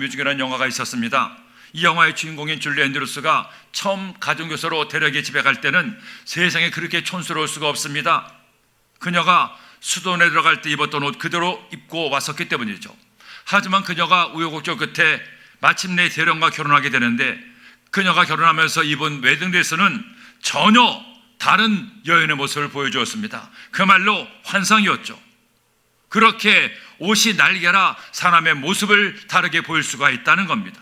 뮤직이라는 영화가 있었습니다. 이 영화의 주인공인 줄리 앤드루스가 처음 가정교사로 대략의 집에 갈 때는 세상에 그렇게 촌스러울 수가 없습니다. 그녀가 수도원에 들어갈 때 입었던 옷 그대로 입고 왔었기 때문이죠. 하지만 그녀가 우여곡절 끝에 마침내 대령과 결혼하게 되는데, 그녀가 결혼하면서 입은 웨딩드레스는 전혀 다른 여인의 모습을 보여주었습니다. 그말로 환상이었죠. 그렇게 옷이 날개라 사람의 모습을 다르게 보일 수가 있다는 겁니다.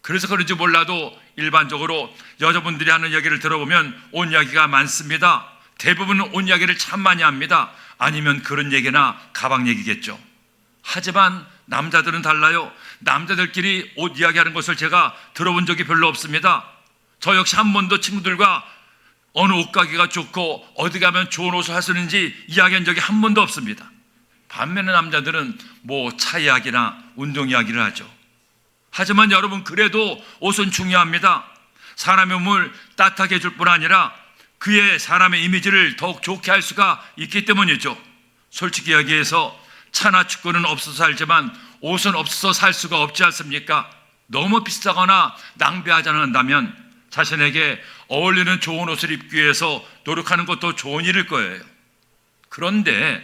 그래서 그런지 몰라도 일반적으로 여자분들이 하는 이야기를 들어보면 옷 이야기가 많습니다. 대부분은 옷 이야기를 참 많이 합니다. 아니면 그런 얘기나 가방 얘기겠죠. 하지만 남자들은 달라요. 남자들끼리 옷 이야기하는 것을 제가 들어본 적이 별로 없습니다. 저 역시 한 번도 친구들과 어느 옷가게가 좋고 어디 가면 좋은 옷을 할 수 있는지 이야기한 적이 한 번도 없습니다. 반면에 남자들은 뭐 차 이야기나 운동 이야기를 하죠. 하지만 여러분, 그래도 옷은 중요합니다. 사람의 몸을 따뜻하게 해줄 뿐 아니라 그의 사람의 이미지를 더욱 좋게 할 수가 있기 때문이죠. 솔직히 이야기해서 차나 축구는 없어서 살지만 옷은 없어서 살 수가 없지 않습니까? 너무 비싸거나 낭비하지 않는다면 자신에게 어울리는 좋은 옷을 입기 위해서 노력하는 것도 좋은 일일 거예요. 그런데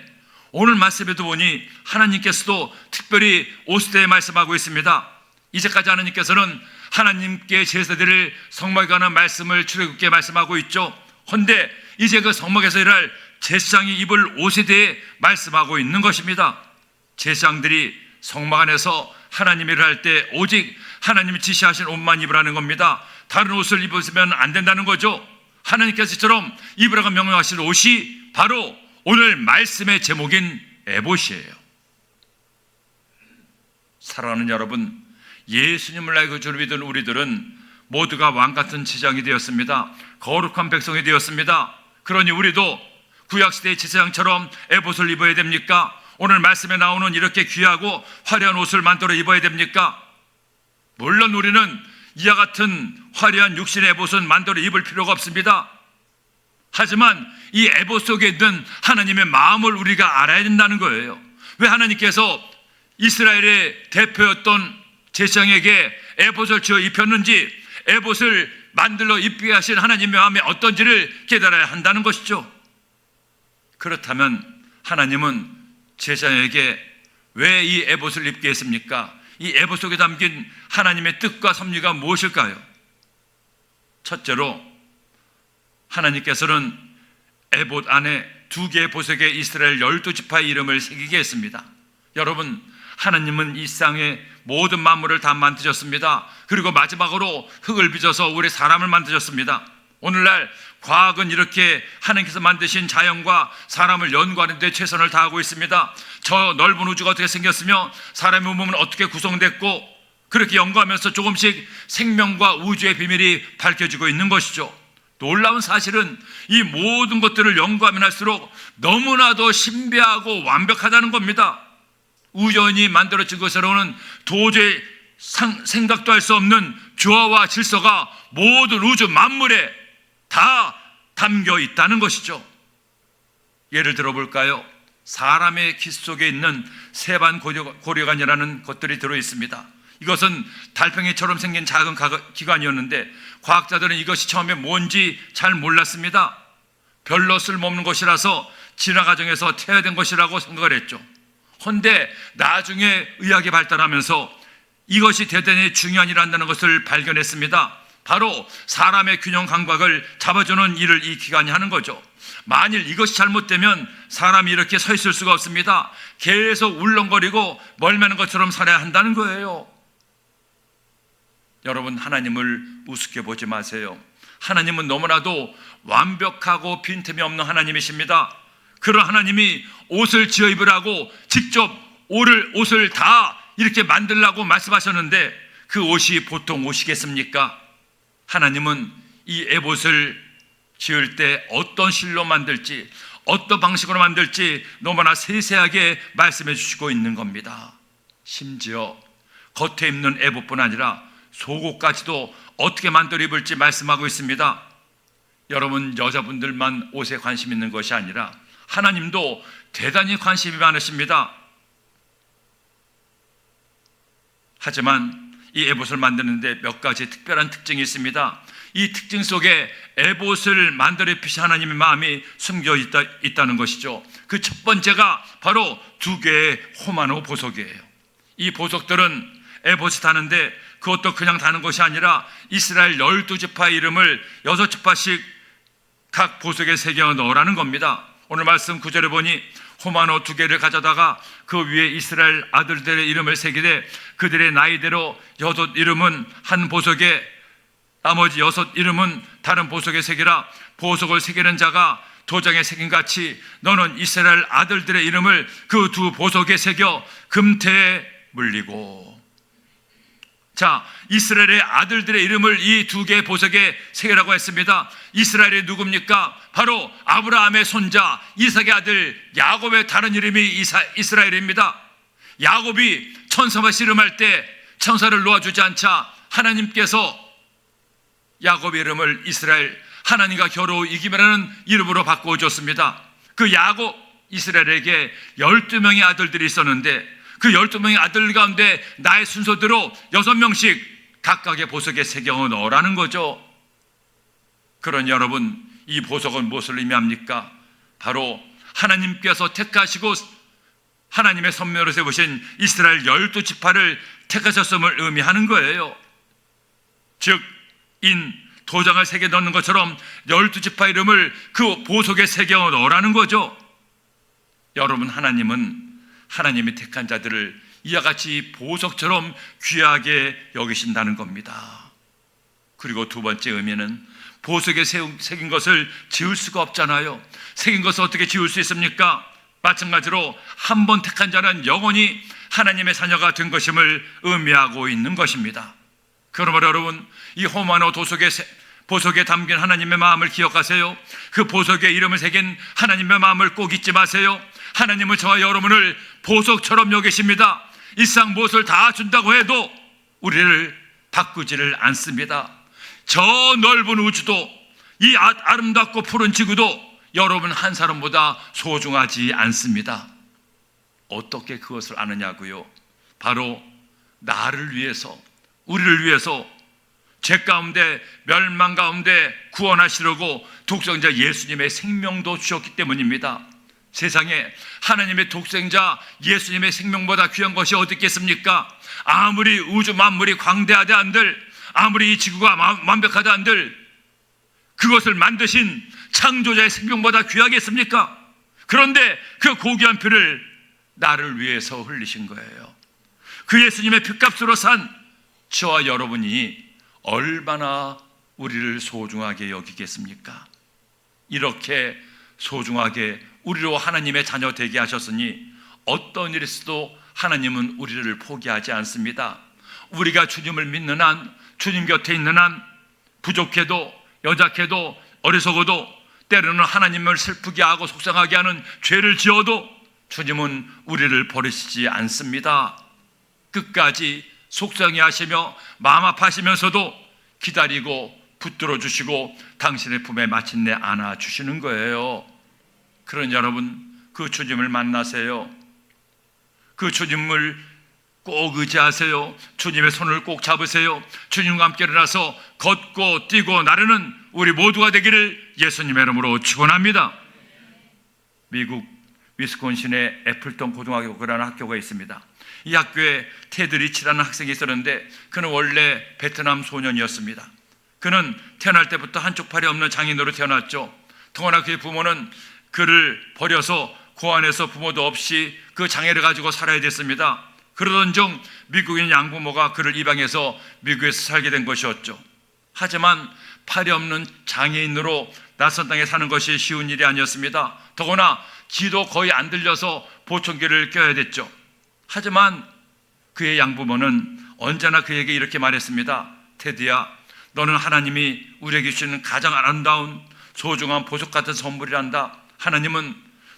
오늘 말씀에도 보니 하나님께서도 특별히 옷에 대해 말씀하고 있습니다. 이제까지 하나님께서는 하나님께 제사드릴 성막에 관한 말씀을 출애굽기에 말씀하고 있죠. 그런데 이제 그 성막에서 일할 제사장이 입을 옷에 대해 말씀하고 있는 것입니다. 제사장들이 성막 안에서 하나님 일을 할 때 오직 하나님이 지시하신 옷만 입으라는 겁니다. 다른 옷을 입으면 안 된다는 거죠. 하나님께서처럼 입으라고 명령하신 옷이 바로 오늘 말씀의 제목인 에봇이에요. 사랑하는 여러분, 예수님을 알고 주를 믿은 우리들은 모두가 왕같은 제사장이 되었습니다. 거룩한 백성이 되었습니다. 그러니 우리도 구약시대의 제사장처럼 에봇을 입어야 됩니까? 오늘 말씀에 나오는 이렇게 귀하고 화려한 옷을 만들어 입어야 됩니까? 물론 우리는 이와 같은 화려한 육신의 에봇은 만들어 입을 필요가 없습니다. 하지만 이 에봇 속에 있는 하나님의 마음을 우리가 알아야 된다는 거예요. 왜 하나님께서 이스라엘의 대표였던 제사장에게 에봇을 지어 입혔는지, 에봇을 만들어 입게 하신 하나님의 마음이 어떤지를 깨달아야 한다는 것이죠. 그렇다면 하나님은 제사장에게 왜 이 에봇을 입게 했습니까? 이 에봇 속에 담긴 하나님의 뜻과 섭리가 무엇일까요? 첫째로, 하나님께서는 에봇 안에 두 개의 보석에 이스라엘 12지파의 이름을 새기게 했습니다. 여러분, 하나님은 이 세상의 모든 만물을 다 만드셨습니다. 그리고 마지막으로 흙을 빚어서 우리 사람을 만드셨습니다. 오늘날 과학은 이렇게 하나님께서 만드신 자연과 사람을 연구하는 데 최선을 다하고 있습니다. 저 넓은 우주가 어떻게 생겼으며 사람의 몸은 어떻게 구성됐고, 그렇게 연구하면서 조금씩 생명과 우주의 비밀이 밝혀지고 있는 것이죠. 놀라운 사실은 이 모든 것들을 연구하면 할수록 너무나도 신비하고 완벽하다는 겁니다. 우연히 만들어진 것으로는 도저히 생각도 할 수 없는 조화와 질서가 모든 우주 만물에 다 담겨 있다는 것이죠. 예를 들어 볼까요? 사람의 기 속에 있는 세반 고려관이라는 것들이 들어 있습니다. 이것은 달팽이처럼 생긴 작은 기관이었는데 과학자들은 이것이 처음에 뭔지 잘 몰랐습니다. 별로 쓸모없는 것이라서 진화 과정에서 퇴화된 것이라고 생각을 했죠. 그런데 나중에 의학이 발달하면서 이것이 대단히 중요한 일을 한다는 것을 발견했습니다. 바로 사람의 균형 감각을 잡아주는 일을 이 기관이 하는 거죠. 만일 이것이 잘못되면 사람이 이렇게 서 있을 수가 없습니다. 계속 울렁거리고 멀매는 것처럼 살아야 한다는 거예요. 여러분, 하나님을 우습게 보지 마세요. 하나님은 너무나도 완벽하고 빈틈이 없는 하나님이십니다. 그런 하나님이 옷을 지어 입으라고 직접 옷을 다 이렇게 만들라고 말씀하셨는데 그 옷이 보통 옷이겠습니까? 하나님은 이 에봇을 지을 때 어떤 실로 만들지, 어떤 방식으로 만들지 너무나 세세하게 말씀해 주시고 있는 겁니다. 심지어 겉에 입는 에봇뿐 아니라 속옷까지도 어떻게 만들어 입을지 말씀하고 있습니다. 여러분, 여자분들만 옷에 관심 있는 것이 아니라 하나님도 대단히 관심이 많으십니다. 하지만 이 에봇을 만드는데 몇 가지 특별한 특징이 있습니다. 이 특징 속에 에봇을 만들어 입히신 하나님의 마음이 숨겨 있다는 것이죠. 그 첫 번째가 바로 2개의 호마노 보석이에요. 이 보석들은 에봇이 다는데 그것도 그냥 다는 것이 아니라 이스라엘 12지파의 이름을 6지파씩 각 보석에 새겨 넣으라는 겁니다. 오늘 말씀 9절에 보니 호마노 2개를 가져다가 그 위에 이스라엘 아들들의 이름을 새기되 그들의 나이대로 6 이름은 한 보석에 나머지 6 이름은 다른 보석에 새기라. 보석을 새기는 자가 도장에 새긴 같이 너는 이스라엘 아들들의 이름을 그 2 보석에 새겨 금태에 물리고. 자, 이스라엘의 아들들의 이름을 이 2개의 보석에 새기라고 했습니다. 이스라엘이 누굽니까? 바로 아브라함의 손자 이삭의 아들 야곱의 다른 이름이 이스라엘입니다. 야곱이 천사와 씨름할 때 천사를 놓아주지 않자 하나님께서 야곱의 이름을 이스라엘, 하나님과 겨루 이기면하는 이름으로 바꿔줬습니다. 그 야곱, 이스라엘에게 12명의 아들들이 있었는데 그 12명의 아들 가운데 나의 순서대로 6명씩 각각의 보석에 새겨 넣으라는 거죠. 그런 여러분, 이 보석은 무엇을 의미합니까? 바로 하나님께서 택하시고 하나님의 선명으로 세우신 이스라엘 12지파를 택하셨음을 의미하는 거예요. 즉 도장을 새겨 넣는 것처럼 12지파 이름을 그 보석에 새겨 넣으라는 거죠. 여러분, 하나님이 택한 자들을 이와 같이 보석처럼 귀하게 여기신다는 겁니다. 그리고 2번째 의미는 보석에 새긴 것을 지울 수가 없잖아요. 새긴 것을 어떻게 지울 수 있습니까? 마찬가지로 한 번 택한 자는 영원히 하나님의 자녀가 된 것임을 의미하고 있는 것입니다. 그러므로 여러분, 이 호마노 보석에 담긴 하나님의 마음을 기억하세요. 그 보석에 이름을 새긴 하나님의 마음을 꼭 잊지 마세요. 하나님은 저와 여러분을 보석처럼 여기십니다. 이 세상 무엇을 다 준다고 해도 우리를 바꾸지를 않습니다. 저 넓은 우주도, 이 아름답고 푸른 지구도 여러분 한 사람보다 소중하지 않습니다. 어떻게 그것을 아느냐고요? 바로 나를 위해서, 우리를 위해서 죄 가운데 멸망 가운데 구원하시려고 독생자 예수님의 생명도 주셨기 때문입니다. 세상에 하나님의 독생자 예수님의 생명보다 귀한 것이 어디 있겠습니까? 아무리 우주 만물이 광대하다 한들, 아무리 이 지구가 완벽하다 한들 그것을 만드신 창조자의 생명보다 귀하겠습니까? 그런데 그 고귀한 피를 나를 위해서 흘리신 거예요. 그 예수님의 피값으로 산 저와 여러분이 얼마나 우리를 소중하게 여기겠습니까? 이렇게 소중하게 우리로 하나님의 자녀 되게 하셨으니 어떤 일이 있어도 하나님은 우리를 포기하지 않습니다. 우리가 주님을 믿는 한, 주님 곁에 있는 한, 부족해도 연약해도 어리석어도 때로는 하나님을 슬프게 하고 속상하게 하는 죄를 지어도 주님은 우리를 버리시지 않습니다. 끝까지 속상해 하시며 마음 아파하시면서도 기다리고 붙들어 주시고 당신의 품에 마침내 안아 주시는 거예요. 그런 여러분, 그 주님을 만나세요. 그 주님을 꼭 의지하세요. 주님의 손을 꼭 잡으세요. 주님과 함께 일어나서 걷고 뛰고 나르는 우리 모두가 되기를 예수님의 이름으로 축원합니다. 미국 위스콘신의 애플턴 고등학교라는 학교가 있습니다. 이 학교에 테드 리치라는 학생이 있었는데 그는 원래 베트남 소년이었습니다. 그는 태어날 때부터 한쪽 팔이 없는 장인으로 태어났죠. 더구나 그의 부모는 그를 버려서 고아원에서 부모도 없이 그 장애를 가지고 살아야 됐습니다. 그러던 중 미국인 양부모가 그를 입양해서 미국에서 살게 된 것이었죠. 하지만 팔이 없는 장애인으로 낯선 땅에 사는 것이 쉬운 일이 아니었습니다. 더구나 귀도 거의 안 들려서 보청기를 껴야 됐죠. 하지만 그의 양부모는 언제나 그에게 이렇게 말했습니다. 테드야, 너는 하나님이 우리에게 주시는 가장 아름다운 소중한 보석 같은 선물이란다. 하나님은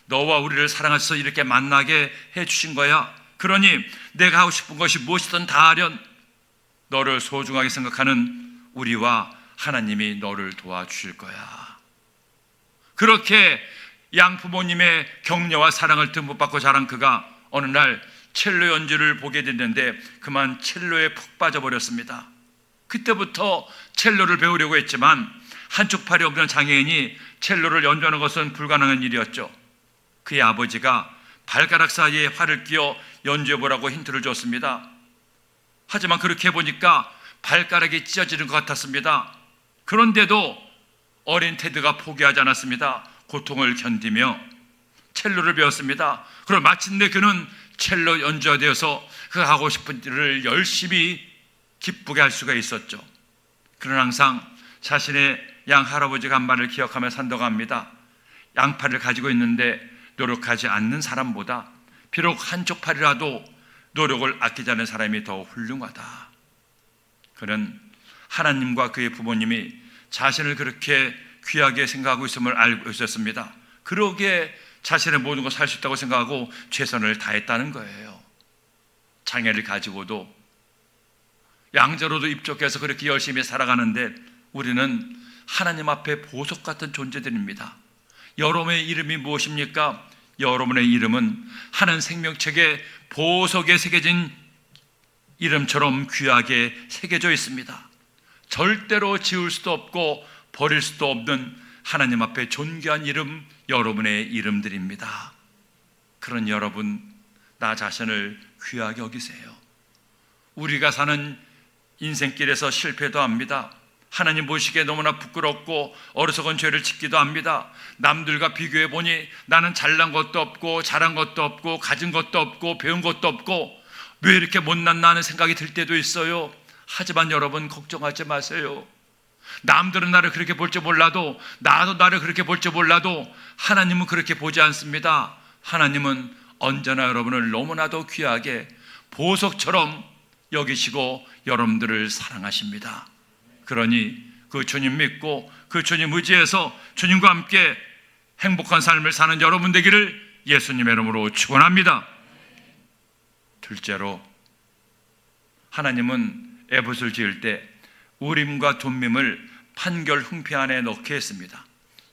너와 우리를 사랑하셔서 이렇게 만나게 해주신 거야. 그러니 내가 하고 싶은 것이 무엇이든 다 하련 너를 소중하게 생각하는 우리와 하나님이 너를 도와주실 거야. 그렇게 양부모님의 격려와 사랑을 듬뿍 받고 자란 그가 어느 날 첼로 연주를 보게 됐는데 그만 첼로에 푹 빠져버렸습니다. 그때부터 첼로를 배우려고 했지만 한쪽 팔이 없는 장애인이 첼로를 연주하는 것은 불가능한 일이었죠. 그의 아버지가 발가락 사이에 활을 끼워 연주해보라고 힌트를 줬습니다. 하지만 그렇게 해보니까 발가락이 찢어지는 것 같았습니다. 그런데도 어린 테드가 포기하지 않았습니다. 고통을 견디며 첼로를 배웠습니다. 그럼 마침내 그는 첼로 연주가 되어서 그가 하고 싶은 일을 열심히 기쁘게 할 수가 있었죠. 그는 항상 자신의 양 할아버지가 한 말을 기억하며 산다고 합니다. 양팔을 가지고 있는데 노력하지 않는 사람보다 비록 한쪽 팔이라도 노력을 아끼지 않는 사람이 더 훌륭하다. 그는 하나님과 그의 부모님이 자신을 그렇게 귀하게 생각하고 있음을 알고 있었습니다. 그러기에 자신의 모든 것을 할 수 있다고 생각하고 최선을 다했다는 거예요. 장애를 가지고도 양자로도 입족해서 그렇게 열심히 살아가는데 우리는 하나님 앞에 보석 같은 존재들입니다. 여러분의 이름이 무엇입니까? 여러분의 이름은 하나님 생명책에 보석에 새겨진 이름처럼 귀하게 새겨져 있습니다. 절대로 지울 수도 없고 버릴 수도 없는 하나님 앞에 존귀한 이름, 여러분의 이름들입니다. 그런 여러분, 나 자신을 귀하게 여기세요. 우리가 사는 인생길에서 실패도 합니다. 하나님 보시기에 너무나 부끄럽고 어리석은 죄를 짓기도 합니다. 남들과 비교해 보니 나는 잘난 것도 없고 잘한 것도 없고 가진 것도 없고 배운 것도 없고 왜 이렇게 못났나 하는 생각이 들 때도 있어요. 하지만 여러분 걱정하지 마세요. 남들은 나를 그렇게 볼지 몰라도 나도 나를 그렇게 볼지 몰라도 하나님은 그렇게 보지 않습니다. 하나님은 언제나 여러분을 너무나도 귀하게 보석처럼 여기시고 여러분들을 사랑하십니다. 그러니 그 주님 믿고 그 주님 의지해서 주님과 함께 행복한 삶을 사는 여러분 되기를 예수님의 이름으로 축원합니다. 둘째로, 하나님은 에봇을 지을 때 우림과 둠밈을 판결 흥패 안에 넣게 했습니다.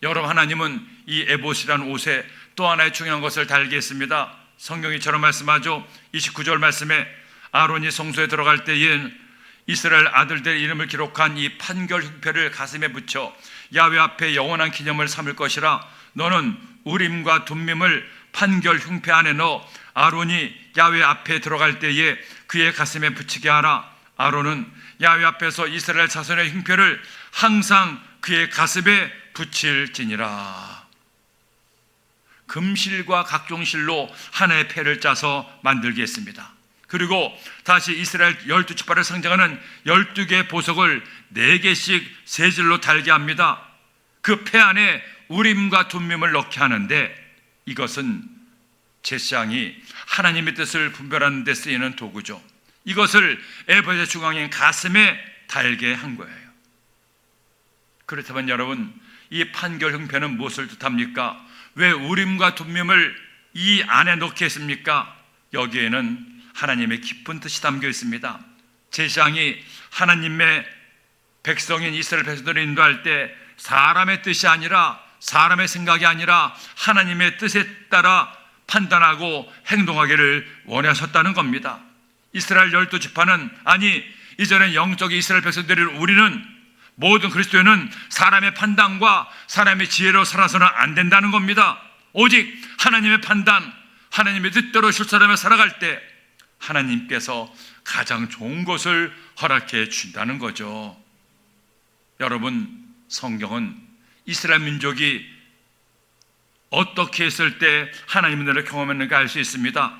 여러분, 하나님은 이 에봇이라는 옷에 또 하나의 중요한 것을 달게 했습니다. 성경이 이처럼 말씀하죠. 29절 말씀에 아론이 성소에 들어갈 때엔 이스라엘 아들들의 이름을 기록한 이 판결 흉패를 가슴에 붙여 야훼 앞에 영원한 기념을 삼을 것이라. 너는 우림과 둠밈을 판결 흉패 안에 넣어 아론이 야훼 앞에 들어갈 때에 그의 가슴에 붙이게 하라. 아론은 야훼 앞에서 이스라엘 자손의 흉패를 항상 그의 가슴에 붙일지니라. 금실과 각종 실로 하나의 패를 짜서 만들게 했습니다. 그리고 다시 이스라엘 12지파를 상징하는 12개의 보석을 4개씩 세 줄로 달게 합니다. 그 패 안에 우림과 둠밈을 넣게 하는데 이것은 제사장이 하나님의 뜻을 분별하는 데 쓰이는 도구죠. 이것을 에봇의 중앙인 가슴에 달게 한 거예요. 그렇다면 여러분, 이 판결 흥패는 무엇을 뜻합니까? 왜 우림과 둠밈을 이 안에 넣게 했습니까? 여기에는 하나님의 깊은 뜻이 담겨 있습니다. 제사장이 하나님의 백성인 이스라엘 백성들을 인도할 때 사람의 뜻이 아니라, 사람의 생각이 아니라 하나님의 뜻에 따라 판단하고 행동하기를 원하셨다는 겁니다. 이스라엘 12지파는, 아니 이전에 영적인 이스라엘 백성들을 우리는 모든 그리스도인은 사람의 판단과 사람의 지혜로 살아서는 안 된다는 겁니다. 오직 하나님의 판단, 하나님의 뜻대로 실천하며 살아갈 때 하나님께서 가장 좋은 것을 허락해 준다는 거죠. 여러분, 성경은 이스라엘 민족이 어떻게 했을 때 하나님의 은혜를 경험했는가 알 수 있습니다.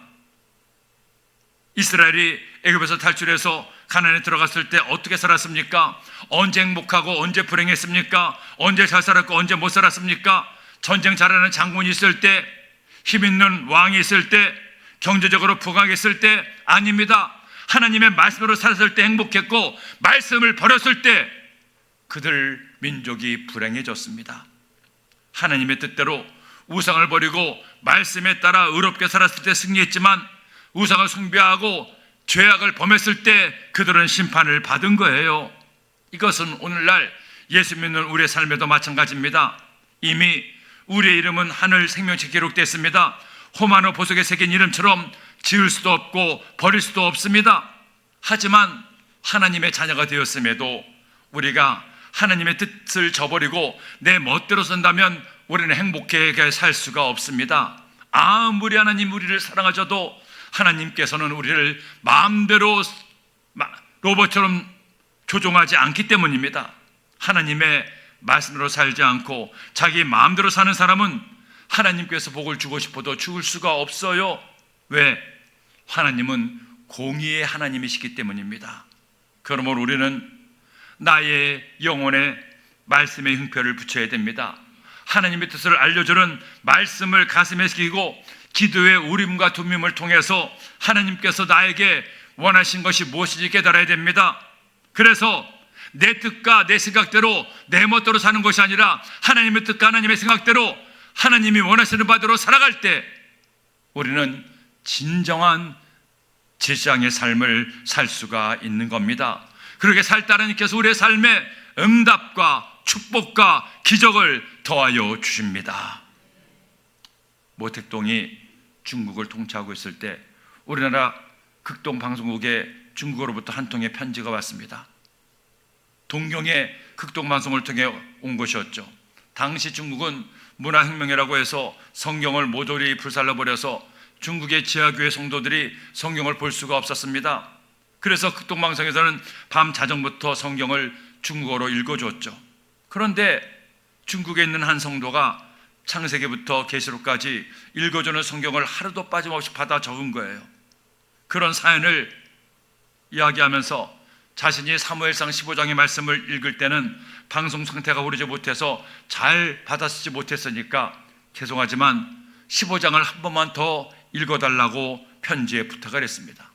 이스라엘이 애굽에서 탈출해서 가나안에 들어갔을 때 어떻게 살았습니까? 언제 행복하고 언제 불행했습니까? 언제 잘 살았고 언제 못 살았습니까? 전쟁 잘하는 장군이 있을 때, 힘 있는 왕이 있을 때, 경제적으로 부강했을 때? 아닙니다. 하나님의 말씀으로 살았을 때 행복했고, 말씀을 버렸을 때 그들 민족이 불행해졌습니다. 하나님의 뜻대로 우상을 버리고 말씀에 따라 의롭게 살았을 때 승리했지만, 우상을 숭배하고 죄악을 범했을 때 그들은 심판을 받은 거예요. 이것은 오늘날 예수 믿는 우리의 삶에도 마찬가지입니다. 이미 우리의 이름은 하늘 생명책에 기록됐습니다. 호마노 보석에 새긴 이름처럼 지을 수도 없고 버릴 수도 없습니다. 하지만 하나님의 자녀가 되었음에도 우리가 하나님의 뜻을 저버리고 내 멋대로 산다면 우리는 행복하게 살 수가 없습니다. 아무리 하나님 우리를 사랑하셔도 하나님께서는 우리를 마음대로 로봇처럼 조종하지 않기 때문입니다. 하나님의 말씀으로 살지 않고 자기 마음대로 사는 사람은 하나님께서 복을 주고 싶어도 줄 수가 없어요. 왜? 하나님은 공의의 하나님이시기 때문입니다. 그러므로 우리는 나의 영혼에 말씀의 흥표를 붙여야 됩니다. 하나님의 뜻을 알려주는 말씀을 가슴에 새기고 기도의 우림과 둠밈을 통해서 하나님께서 나에게 원하신 것이 무엇인지 깨달아야 됩니다. 그래서 내 뜻과 내 생각대로 내 멋대로 사는 것이 아니라 하나님의 뜻과 하나님의 생각대로 하나님이 원하시는 바대로 살아갈 때 우리는 진정한 제사장의 삶을 살 수가 있는 겁니다. 그렇게 살때 하나님께서 우리의 삶에 응답과 축복과 기적을 더하여 주십니다. 모택동이 중국을 통치하고 있을 때 우리나라 극동방송국에 중국으로부터 한 통의 편지가 왔습니다. 동경의 극동방송을 통해 온 것이었죠. 당시 중국은 문화혁명이라고 해서 성경을 모조리 불살라버려서 중국의 지하교회 성도들이 성경을 볼 수가 없었습니다. 그래서 극동방송에서는 밤 자정부터 성경을 중국어로 읽어줬죠. 그런데 중국에 있는 한 성도가 창세기부터 계시록까지 읽어주는 성경을 하루도 빠짐없이 받아 적은 거예요. 그런 사연을 이야기하면서 자신이 사무엘상 15장의 말씀을 읽을 때는 방송 상태가 오르지 못해서 잘 받아쓰지 못했으니까 죄송하지만 15장을 한 번만 더 읽어달라고 편지에 부탁을 했습니다.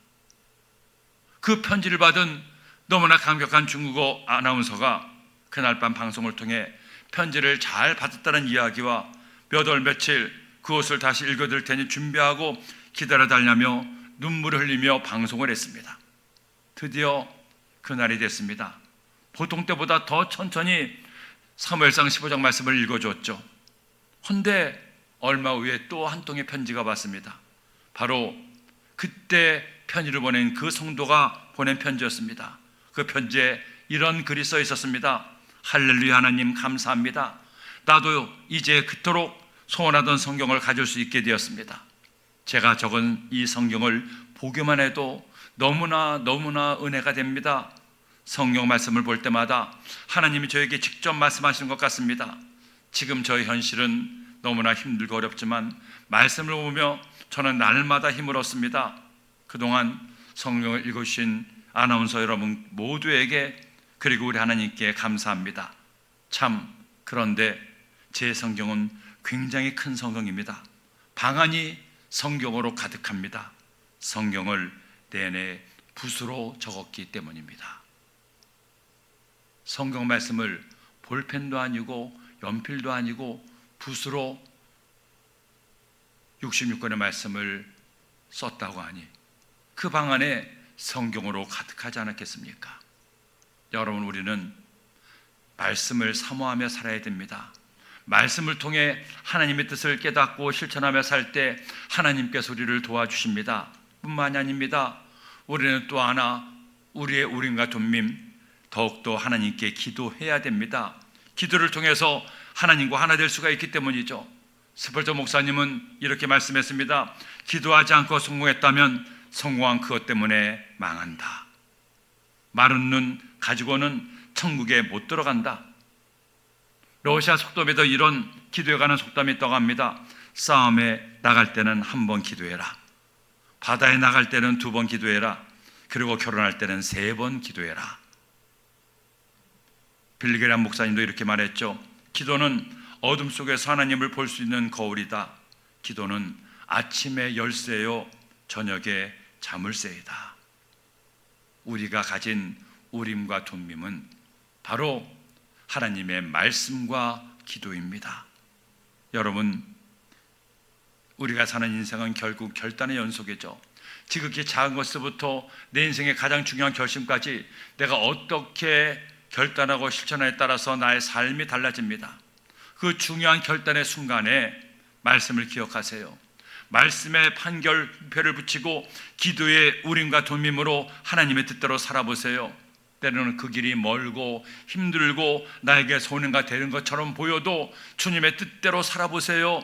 그 편지를 받은 너무나 강력한 중국어 아나운서가 그날 밤 방송을 통해 편지를 잘 받았다는 이야기와 몇 월 며칠 그것을 다시 읽어드릴 테니 준비하고 기다려달라며 눈물을 흘리며 방송을 했습니다. 드디어 그날이 됐습니다. 보통 때보다 더 천천히 사무엘상 15장 말씀을 읽어줬죠. 그런데 얼마 후에 또 한 통의 편지가 왔습니다. 바로 그때 편지를 보낸 그 성도가 보낸 편지였습니다. 그 편지에 이런 글이 써 있었습니다. 할렐루야 하나님 감사합니다. 나도 이제 그토록 소원하던 성경을 가질 수 있게 되었습니다. 제가 적은 이 성경을 보기만 해도 너무나 은혜가 됩니다. 성경 말씀을 볼 때마다 하나님이 저에게 직접 말씀하시는 것 같습니다. 지금 저의 현실은 너무나 힘들고 어렵지만 말씀을 보며 저는 날마다 힘을 얻습니다. 그동안 성경을 읽으신 아나운서 여러분 모두에게 그리고 우리 하나님께 감사합니다. 참 그런데 제 성경은 굉장히 큰 성경입니다. 방안이 성경으로 가득합니다. 성경을 내내 붓으로 적었기 때문입니다. 성경 말씀을 볼펜도 아니고 연필도 아니고 붓으로 66권의 말씀을 썼다고 하니 그 방 안에 성경으로 가득하지 않았겠습니까? 여러분 우리는 말씀을 사모하며 살아야 됩니다. 말씀을 통해 하나님의 뜻을 깨닫고 실천하며 살 때 하나님께서 우리를 도와주십니다. 뿐만이 아닙니다. 우리는 또 하나 우리의 우림과 둠밈 더욱더 하나님께 기도해야 됩니다. 기도를 통해서 하나님과 하나 될 수가 있기 때문이죠. 스펄전 목사님은 이렇게 말씀했습니다. 기도하지 않고 성공했다면 성공한 그것 때문에 망한다. 마른 눈 가지고는 천국에 못 들어간다. 러시아 속담에도 이런 기도에 관한 속담이 있다고 합니다. 싸움에 나갈 때는 한 번 기도해라. 바다에 나갈 때는 2번 기도해라. 그리고 결혼할 때는 3번 기도해라. 빌리그람 목사님도 이렇게 말했죠. 기도는 어둠 속에서 하나님을 볼 수 있는 거울이다. 기도는 아침에 열쇠요 저녁에 자물쇠이다. 우리가 가진 우림과 둠밈은 바로 하나님의 말씀과 기도입니다. 여러분 우리가 사는 인생은 결국 결단의 연속이죠. 지극히 작은 것부터 내 인생의 가장 중요한 결심까지 내가 어떻게 결단하고 실천에 따라서 나의 삶이 달라집니다. 그 중요한 결단의 순간에 말씀을 기억하세요. 말씀의 판결표를 붙이고 기도의 우림과 돕임으로 하나님의 뜻대로 살아보세요. 때로는 그 길이 멀고 힘들고 나에게 손해가 되는 것처럼 보여도 주님의 뜻대로 살아보세요.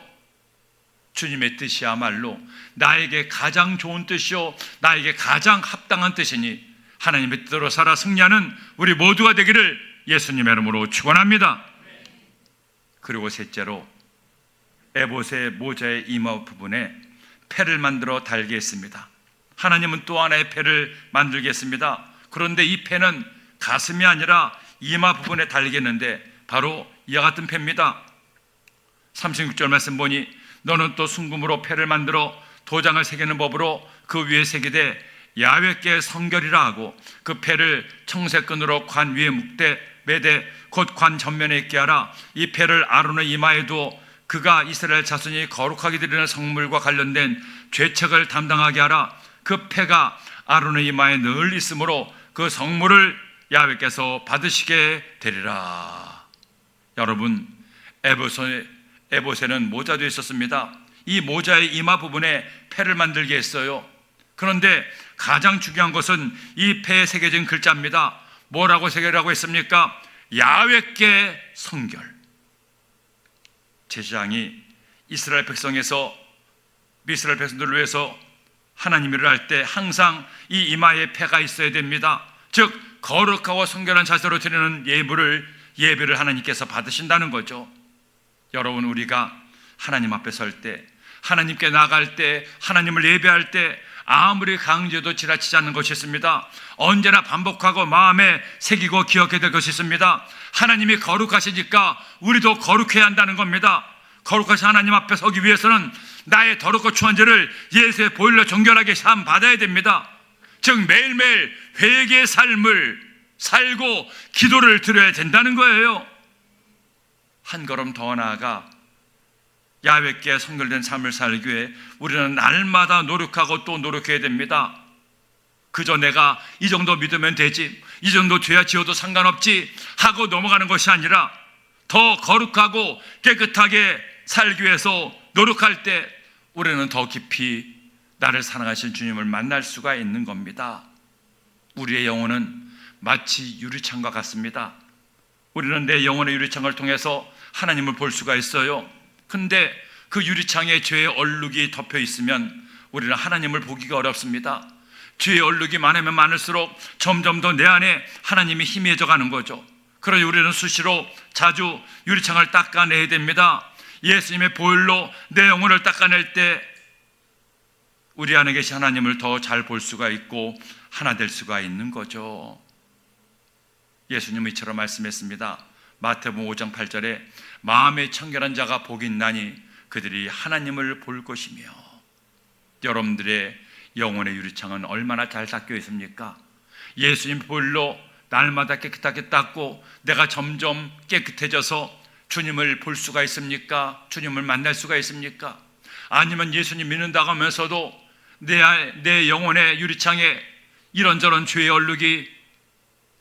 주님의 뜻이야말로 나에게 가장 좋은 뜻이요 나에게 가장 합당한 뜻이니 하나님의 뜻대로 살아 승리하는 우리 모두가 되기를 예수님의 이름으로 축원합니다. 그리고 셋째로 에봇의 모자의 이마 부분에 패를 만들어 달게 했습니다. 하나님은 또 하나의 패를 만들겠습니다. 그런데 이 패는 가슴이 아니라 이마 부분에 달겠는데 바로 이와 같은 패입니다. 36절 말씀 보니 너는 또 순금으로 패를 만들어 도장을 새기는 법으로 그 위에 새기되 야훼께 성결이라 하고 그 패를 청색끈으로 관 위에 묶되 매되 곧 관 전면에 있게 하라. 이 패를 아론의 이마에 두어 그가 이스라엘 자손이 거룩하게 드리는 성물과 관련된 죄책을 담당하게 하라. 그 패가 아론의 이마에 늘 있으므로 그 성물을 야훼께서 받으시게 되리라. 여러분, 에봇에는 모자도 있었습니다. 이 모자의 이마 부분에 패를 만들게 했어요. 그런데 가장 중요한 것은 이 패에 새겨진 글자입니다. 뭐라고 새기라고 했습니까? 야훼께 성결. 제사장이 이스라엘 백성들을 위해서 하나님 일을 할 때 항상 이 이마에 패가 있어야 됩니다. 즉 거룩하고 성결한 자세로 드리는 예배를 하나님께서 받으신다는 거죠. 여러분, 우리가 하나님 앞에 설 때, 하나님께 나갈 때, 하나님을 예배할 때 아무리 강조해도 지나치지 않는 것이 있습니다. 언제나 반복하고 마음에 새기고 기억해야 될 것이 있습니다. 하나님이 거룩하시니까 우리도 거룩해야 한다는 겁니다. 거룩하신 하나님 앞에 서기 위해서는 나의 더럽고 추한 죄를 예수의 보혈로 정결하게 사함 받아야 됩니다. 즉 매일매일 회개의 삶을 살고 기도를 드려야 된다는 거예요. 한 걸음 더 나아가 야훼께 성결된 삶을 살기 위해 우리는 날마다 노력하고 또 노력해야 됩니다. 그저 내가 이 정도 믿으면 되지, 이 정도 죄야 지어도 상관없지 하고 넘어가는 것이 아니라 더 거룩하고 깨끗하게 살기 위해서 노력할 때 우리는 더 깊이 나를 사랑하신 주님을 만날 수가 있는 겁니다. 우리의 영혼은 마치 유리창과 같습니다. 우리는 내 영혼의 유리창을 통해서 하나님을 볼 수가 있어요. 근데 그 유리창에 죄의 얼룩이 덮여 있으면 우리는 하나님을 보기가 어렵습니다. 죄의 얼룩이 많으면 많을수록 점점 더 내 안에 하나님이 희미해져 가는 거죠. 그러니 우리는 수시로 자주 유리창을 닦아내야 됩니다. 예수님의 보혈로 내 영혼을 닦아낼 때 우리 안에 계신 하나님을 더 잘 볼 수가 있고 하나 될 수가 있는 거죠. 예수님은 이처럼 말씀했습니다. 마태복음 5장 8절에 마음에 청결한 자가 복이 있나니 그들이 하나님을 볼 것이며. 여러분들의 영혼의 유리창은 얼마나 잘 닦여 있습니까? 예수님 보혈로 날마다 깨끗하게 닦고 내가 점점 깨끗해져서 주님을 볼 수가 있습니까? 주님을 만날 수가 있습니까? 아니면 예수님 믿는다고 하면서도 내 영혼의 유리창에 이런저런 죄의 얼룩이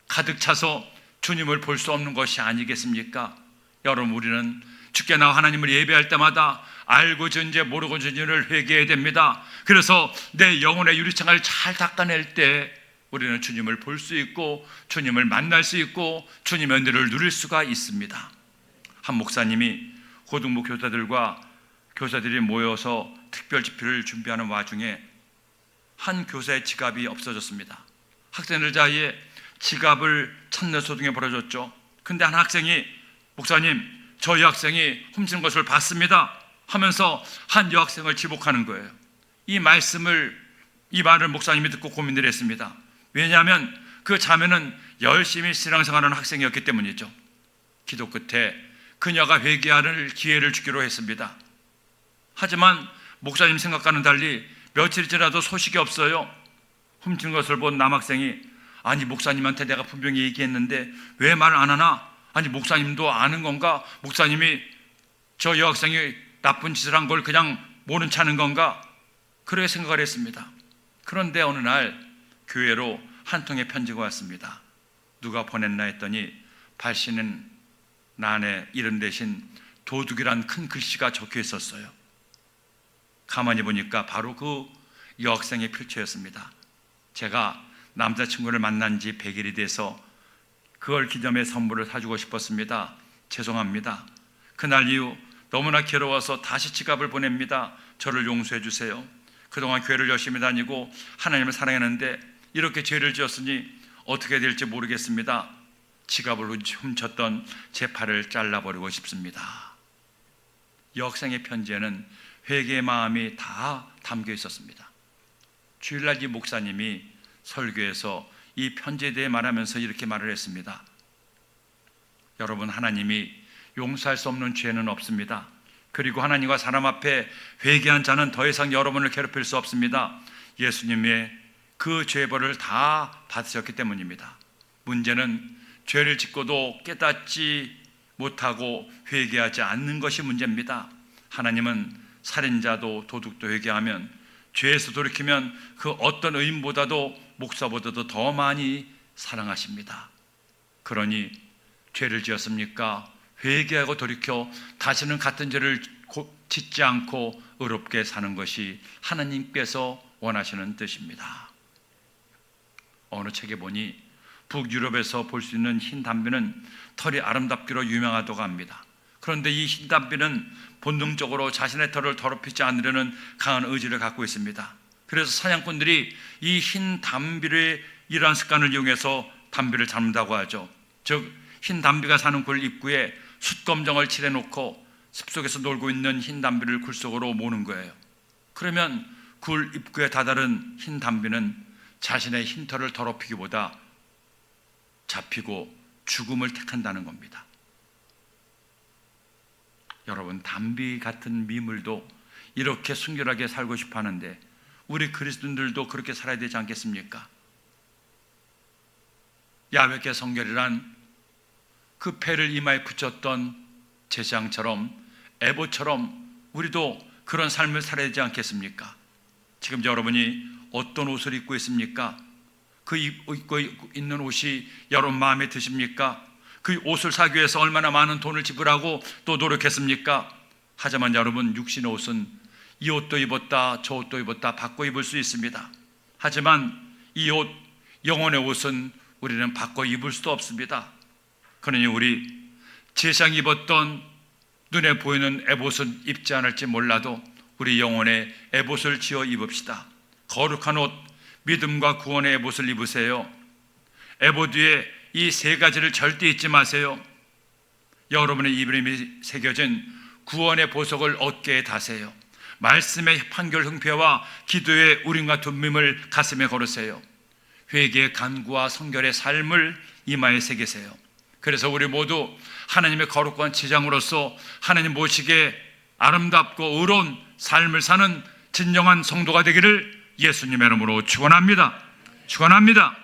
가득 차서 주님을 볼 수 없는 것이 아니겠습니까? 여러분, 우리는 주께 나와 하나님을 예배할 때마다 알고 지은 죄 모르고 지은 죄를 회개해야 됩니다. 그래서 내 영혼의 유리창을 잘 닦아낼 때 우리는 주님을 볼 수 있고 주님을 만날 수 있고 주님의 은혜를 누릴 수가 있습니다. 한 목사님이 고등부 교사들이 모여서 특별 집회를 준비하는 와중에 한 교사의 지갑이 없어졌습니다. 학생들 사이에 지갑을 찾는 소동이 벌어졌죠. 근데 한 학생이 목사님, 저희 학생이 훔친 것을 봤습니다 하면서 한 여학생을 지목하는 거예요. 이 말을 목사님이 듣고 고민을 했습니다. 왜냐하면 그 자매는 열심히 신앙생활하는 학생이었기 때문이죠. 기도 끝에 그녀가 회개할 기회를 주기로 했습니다. 하지만 목사님 생각과는 달리 며칠이 지나도 소식이 없어요. 훔친 것을 본 남학생이 아니 목사님한테 내가 분명히 얘기했는데 왜 말 안 하나? 아니 목사님도 아는 건가? 목사님이 저 여학생이 나쁜 짓을 한 걸 그냥 모른 체하는 건가? 그렇게 생각을 했습니다. 그런데 어느 날 교회로 한 통의 편지가 왔습니다. 누가 보냈나 했더니 발씨는 난의 이름 대신 도둑이란 큰 글씨가 적혀 있었어요. 가만히 보니까 바로 그 여학생의 필체였습니다. 제가 남자친구를 만난 지 100일이 돼서 그걸 기념해 선물을 사주고 싶었습니다. 죄송합니다. 그날 이후 너무나 괴로워서 다시 지갑을 보냅니다. 저를 용서해 주세요. 그동안 교회를 열심히 다니고 하나님을 사랑했는데 이렇게 죄를 지었으니 어떻게 될지 모르겠습니다. 지갑을 훔쳤던 제 팔을 잘라버리고 싶습니다. 여학생의 편지에는 회개의 마음이 다 담겨 있었습니다. 주일날 이 목사님이 설교에서 이 편지에 대해 말하면서 이렇게 말을 했습니다. 여러분, 하나님이 용서할 수 없는 죄는 없습니다. 그리고 하나님과 사람 앞에 회개한 자는 더 이상 여러분을 괴롭힐 수 없습니다. 예수님의 그 죄벌을 다 받으셨기 때문입니다. 문제는 죄를 짓고도 깨닫지 못하고 회개하지 않는 것이 문제입니다. 하나님은 살인자도 도둑도 회개하면, 죄에서 돌이키면 그 어떤 의인보다도 목사보다도 더 많이 사랑하십니다. 그러니 죄를 지었습니까? 회개하고 돌이켜 다시는 같은 죄를 짓지 않고 의롭게 사는 것이 하나님께서 원하시는 뜻입니다. 어느 책에 보니 북유럽에서 볼 수 있는 흰 담비는 털이 아름답기로 유명하다고 합니다. 그런데 이 흰 담비는 본능적으로 자신의 털을 더럽히지 않으려는 강한 의지를 갖고 있습니다. 그래서 사냥꾼들이 이 흰 담비를 이러한 습관을 이용해서 담비를 잡는다고 하죠. 즉, 흰 담비가 사는 굴 입구에 숯검정을 칠해놓고 숲속에서 놀고 있는 흰 담비를 굴 속으로 모는 거예요. 그러면 굴 입구에 다다른 흰 담비는 자신의 흰 털을 더럽히기보다 잡히고 죽음을 택한다는 겁니다. 여러분, 담비 같은 미물도 이렇게 순결하게 살고 싶어 하는데 우리 그리스도인들도 그렇게 살아야 되지 않겠습니까? 야훼께 성결이란 그 패를 이마에 붙였던 제사장처럼, 에봇처럼 우리도 그런 삶을 살아야 되지 않겠습니까? 지금 여러분이 어떤 옷을 입고 있습니까? 그 입고 있는 옷이 여러분 마음에 드십니까? 그 옷을 사기 위해서 얼마나 많은 돈을 지불하고 또 노력했습니까? 하지만 여러분, 육신의 옷은 이 옷도 입었다 저 옷도 입었다 바꿔 입을 수 있습니다. 하지만 이 옷, 영혼의 옷은 우리는 바꿔 입을 수도 없습니다. 그러니 우리 제사장 입었던 눈에 보이는 에봇은 입지 않을지 몰라도 우리 영혼의 에봇을 지어 입읍시다. 거룩한 옷, 믿음과 구원의 에봇을 입으세요. 에봇 위에 이 세 가지를 절대 잊지 마세요. 여러분의 이름이 새겨진 구원의 보석을 어깨에 다세요. 말씀의 판결 흥패와 기도의 우림과 둠밈을 가슴에 걸으세요. 회개의 간구와 성결의 삶을 이마에 새기세요. 그래서 우리 모두 하나님의 거룩한 제장으로서 하나님 모시게 아름답고 의로운 삶을 사는 진정한 성도가 되기를 예수님의 이름으로 축원합니다. 축원합니다.